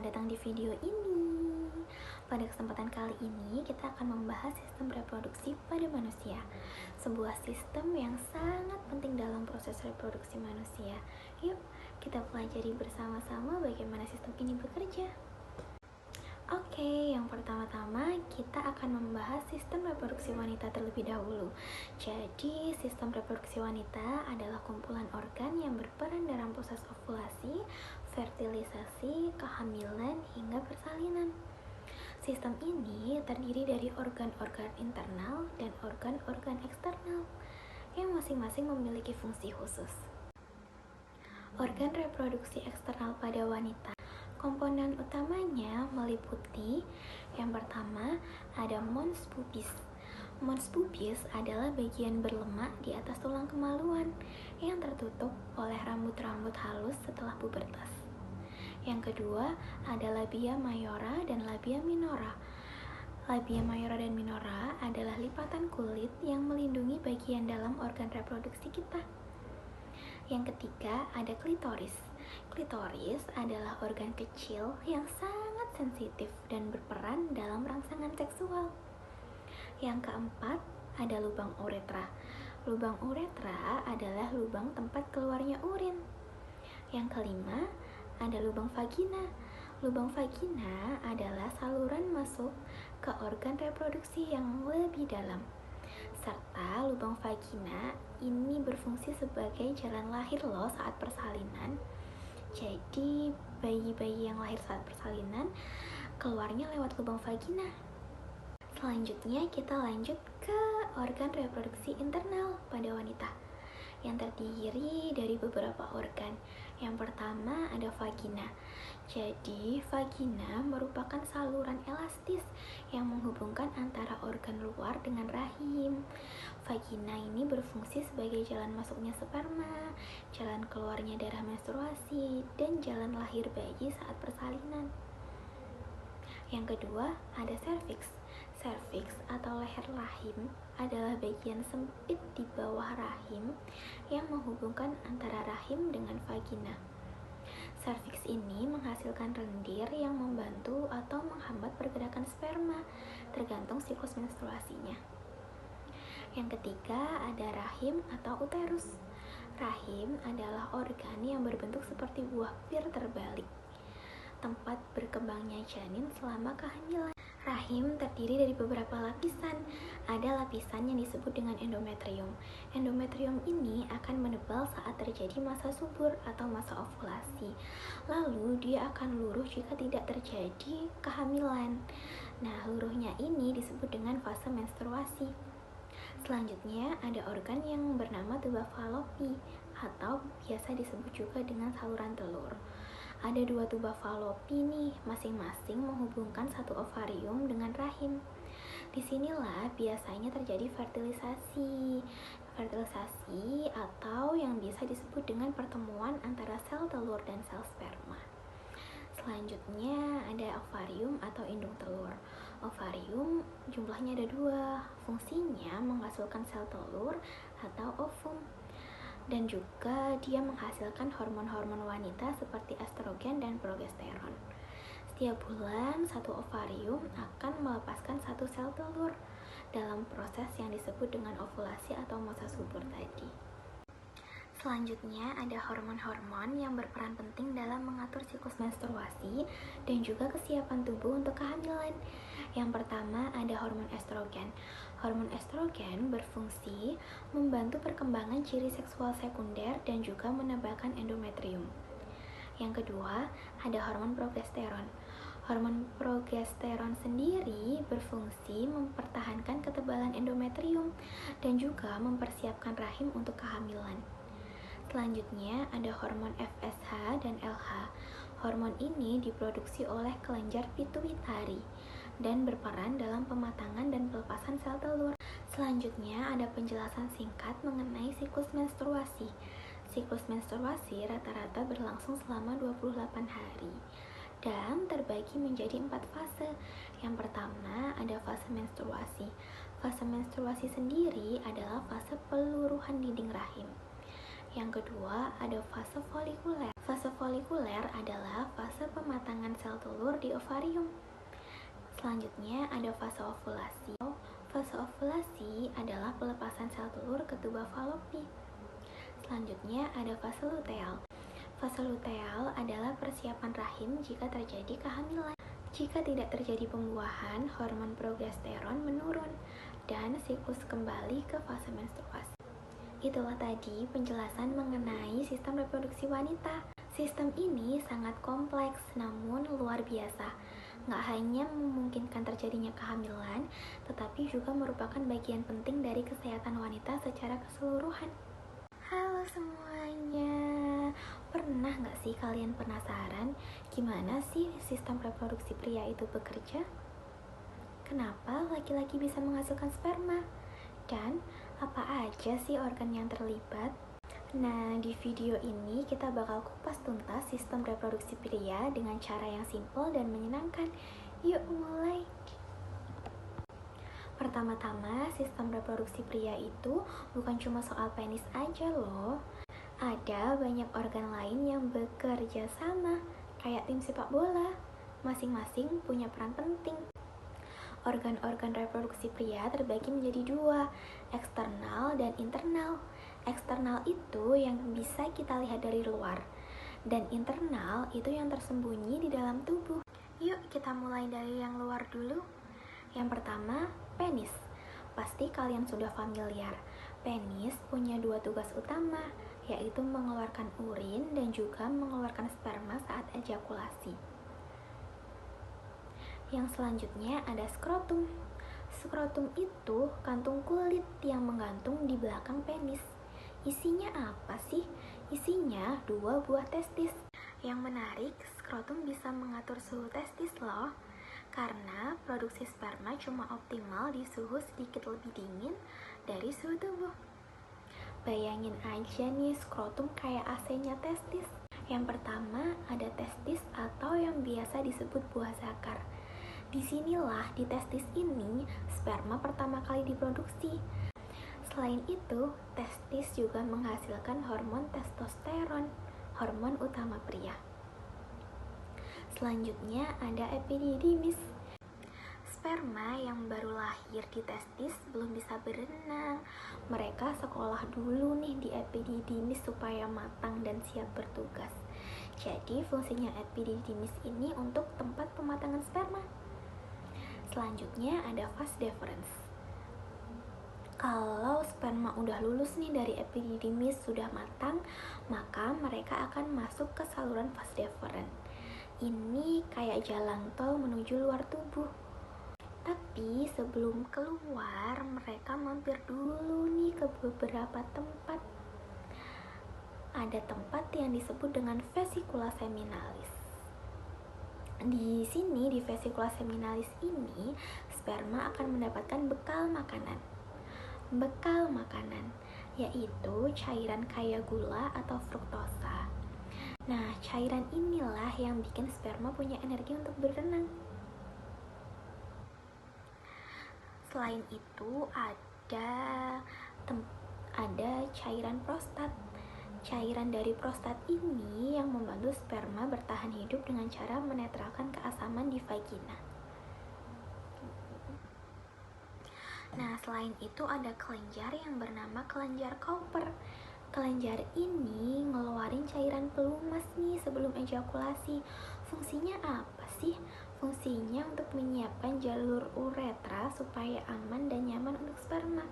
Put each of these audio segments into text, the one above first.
Selamat datang di video ini. Pada kesempatan kali ini kita akan membahas sistem reproduksi pada manusia, sebuah sistem yang sangat penting dalam proses reproduksi manusia. Yuk kita pelajari bersama-sama bagaimana sistem ini bekerja. Oke, yang pertama-tama kita akan membahas sistem reproduksi wanita terlebih dahulu. Jadi, sistem reproduksi wanita adalah kumpulan organ yang berperan dalam proses ovulasi, fertilisasi, kehamilan, hingga persalinan. Sistem ini terdiri dari organ-organ internal dan organ-organ eksternal yang masing-masing memiliki fungsi khusus. Organ reproduksi eksternal pada wanita, komponen utamanya meliputi yang pertama ada mons pubis. Mons pubis adalah bagian berlemak di atas tulang kemaluan yang tertutup oleh rambut-rambut halus setelah pubertas. Yang kedua ada labia mayora dan labia minora. Labia mayora dan minora adalah lipatan kulit yang melindungi bagian dalam organ reproduksi kita. Yang ketiga ada klitoris. Klitoris adalah organ kecil yang sangat sensitif dan berperan dalam rangsangan seksual. Yang keempat ada lubang uretra. Lubang uretra adalah lubang tempat keluarnya urin. Yang kelima ada lubang vagina. Lubang vagina adalah saluran masuk ke organ reproduksi yang lebih dalam. Serta lubang vagina ini berfungsi sebagai jalan lahir loh saat persalinan. Jadi bayi-bayi yang lahir saat persalinan keluarnya lewat lubang vagina. Selanjutnya kita lanjut ke organ reproduksi internal pada wanita yang terdiri dari beberapa organ. Yang pertama ada vagina. Jadi vagina merupakan saluran elastis yang menghubungkan antara organ luar dengan rahim. Vagina ini berfungsi sebagai jalan masuknya sperma, jalan keluarnya darah menstruasi, dan jalan lahir bayi saat persalinan. Yang kedua ada serviks. Serviks atau leher rahim adalah bagian sempit di bawah rahim yang menghubungkan antara rahim dengan vagina. Serviks ini menghasilkan lendir yang membantu atau menghambat pergerakan sperma, tergantung siklus menstruasinya. Yang ketiga ada rahim atau uterus. Rahim adalah organ yang berbentuk seperti buah pir terbalik, tempat berkembangnya janin selama kehamilan. Rahim terdiri dari beberapa lapisan. Ada lapisan yang disebut dengan endometrium. Endometrium ini akan menebal saat terjadi masa subur atau masa ovulasi. Lalu dia akan luruh jika tidak terjadi kehamilan. Nah, luruhnya ini disebut dengan fase menstruasi. Selanjutnya ada organ yang bernama tuba falopi atau biasa disebut juga dengan saluran telur. Ada dua tuba falopi nih, masing-masing menghubungkan satu ovarium dengan rahim. Disinilah biasanya terjadi fertilisasi. Fertilisasi atau yang bisa disebut dengan pertemuan antara sel telur dan sel sperma. Selanjutnya ada ovarium atau indung telur. Ovarium jumlahnya ada dua, fungsinya menghasilkan sel telur atau ovum. Dan juga dia menghasilkan hormon-hormon wanita seperti estrogen dan progesteron. Setiap bulan satu ovarium akan melepaskan satu sel telur dalam proses yang disebut dengan ovulasi atau masa subur tadi. Selanjutnya ada hormon-hormon yang berperan penting dalam mengatur siklus menstruasi dan juga kesiapan tubuh untuk kehamilan. Yang pertama ada hormon estrogen. Hormon estrogen berfungsi membantu perkembangan ciri seksual sekunder dan juga menebalkan endometrium. Yang kedua ada hormon progesteron. Hormon progesteron sendiri berfungsi mempertahankan ketebalan endometrium dan juga mempersiapkan rahim untuk kehamilan. Selanjutnya ada hormon FSH dan LH. Hormon ini diproduksi oleh kelenjar pituitari dan berperan dalam pematangan dan pelepasan sel telur. Selanjutnya ada penjelasan singkat mengenai siklus menstruasi. Siklus menstruasi rata-rata berlangsung selama 28 hari dan terbagi menjadi 4 fase. Yang pertama ada fase menstruasi. Fase menstruasi sendiri adalah fase peluruhan dinding rahim. Yang kedua ada fase folikuler. Fase folikuler adalah fase fase pematangan sel telur di ovarium. Selanjutnya ada fase ovulasi. Fase ovulasi adalah pelepasan sel telur ke tuba falopi. Selanjutnya ada fase luteal. Fase luteal adalah persiapan rahim jika terjadi kehamilan. Jika tidak terjadi pembuahan, hormon progesteron menurun dan siklus kembali ke fase menstruasi. Itulah tadi penjelasan mengenai sistem reproduksi wanita. Sistem ini sangat kompleks namun luar biasa. Nggak hanya memungkinkan terjadinya kehamilan, tetapi juga merupakan bagian penting dari kesehatan wanita secara keseluruhan. Halo semuanya, pernah nggak sih kalian penasaran gimana sih sistem reproduksi pria itu bekerja? Kenapa laki-laki bisa menghasilkan sperma? Dan apa aja sih organ yang terlibat? Nah, di video ini kita bakal kupas tuntas sistem reproduksi pria dengan cara yang simpel dan menyenangkan. Yuk mulai! Pertama-tama, sistem reproduksi pria itu bukan cuma soal penis aja loh. Ada banyak organ lain yang bekerja sama, kayak tim sepak bola. Masing-masing punya peran penting. Organ-organ reproduksi pria terbagi menjadi dua, eksternal dan internal. Eksternal itu yang bisa kita lihat dari luar, dan internal itu yang tersembunyi di dalam tubuh. Yuk kita mulai dari yang luar dulu. Yang pertama, penis. Pasti kalian sudah familiar. Penis punya dua tugas utama, yaitu mengeluarkan urin dan juga mengeluarkan sperma saat ejakulasi. Yang selanjutnya ada skrotum. Skrotum itu kantung kulit yang menggantung di belakang penis. Isinya apa sih? Isinya 2 buah testis. Yang menarik, skrotum bisa mengatur suhu testis loh. Karena produksi sperma cuma optimal di suhu sedikit lebih dingin dari suhu tubuh. Bayangin aja nih skrotum kayak AC-nya testis. Yang pertama ada testis atau yang biasa disebut buah zakar. Disinilah di testis ini sperma pertama kali diproduksi. Selain itu, testis juga menghasilkan hormon testosteron, hormon utama pria. Selanjutnya ada epididymis. Sperma yang baru lahir di testis belum bisa berenang. Mereka sekolah dulu nih di epididymis supaya matang dan siap bertugas. Jadi fungsinya epididymis ini untuk tempat pematangan sperma. Selanjutnya ada vas deferens. Kalau sperma udah lulus nih dari epididymis sudah matang, maka mereka akan masuk ke saluran vas deferens. Ini kayak jalan tol menuju luar tubuh. Tapi sebelum keluar, mereka mampir dulu nih ke beberapa tempat. Ada tempat yang disebut dengan vesikula seminalis. Di sini, di vesikula seminalis ini, sperma akan mendapatkan bekal makanan. Bekal makanan, yaitu cairan kaya gula atau fruktosa. Nah, cairan inilah yang bikin sperma punya energi untuk berenang. Selain itu, ada cairan prostat. Cairan dari prostat ini yang membantu sperma bertahan hidup dengan cara menetralkan keasaman di vagina. Nah, selain itu ada kelenjar yang bernama kelenjar Cowper. Kelenjar ini ngeluarin cairan pelumas nih sebelum ejakulasi. Fungsinya apa sih? Fungsinya untuk menyiapkan jalur uretra supaya aman dan nyaman untuk sperma.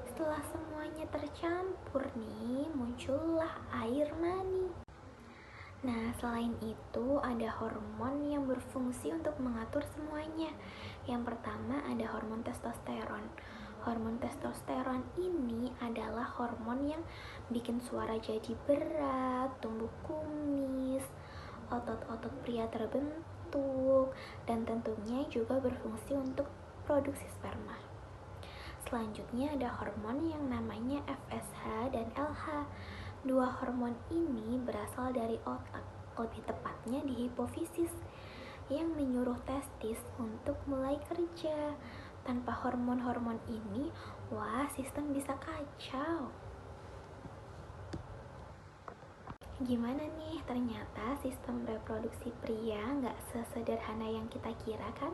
Setelah semuanya tercampur nih, muncullah air mani. Nah, selain itu ada hormon yang berfungsi untuk mengatur semuanya. Yang pertama ada hormon testosteron. Hormon testosteron ini adalah hormon yang bikin suara jadi berat, tumbuh kumis, otot-otot pria terbentuk, dan tentunya juga berfungsi untuk produksi sperma. Selanjutnya ada hormon yang namanya FSH dan LH. Dua hormon ini berasal dari otak, lebih tepatnya di hipofisis, yang menyuruh testis untuk mulai kerja. Tanpa hormon-hormon ini, wah sistem bisa kacau. Gimana nih, ternyata sistem reproduksi pria nggak sesederhana yang kita kira kan?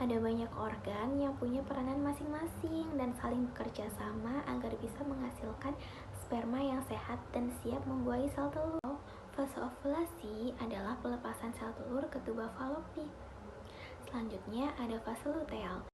Ada banyak organ yang punya peranan masing-masing dan saling bekerja sama agar bisa menghasilkan sperma yang sehat dan siap membuahi sel telur. Fase ovulasi adalah pelepasan sel telur ke tuba falopi. Selanjutnya ada fase luteal.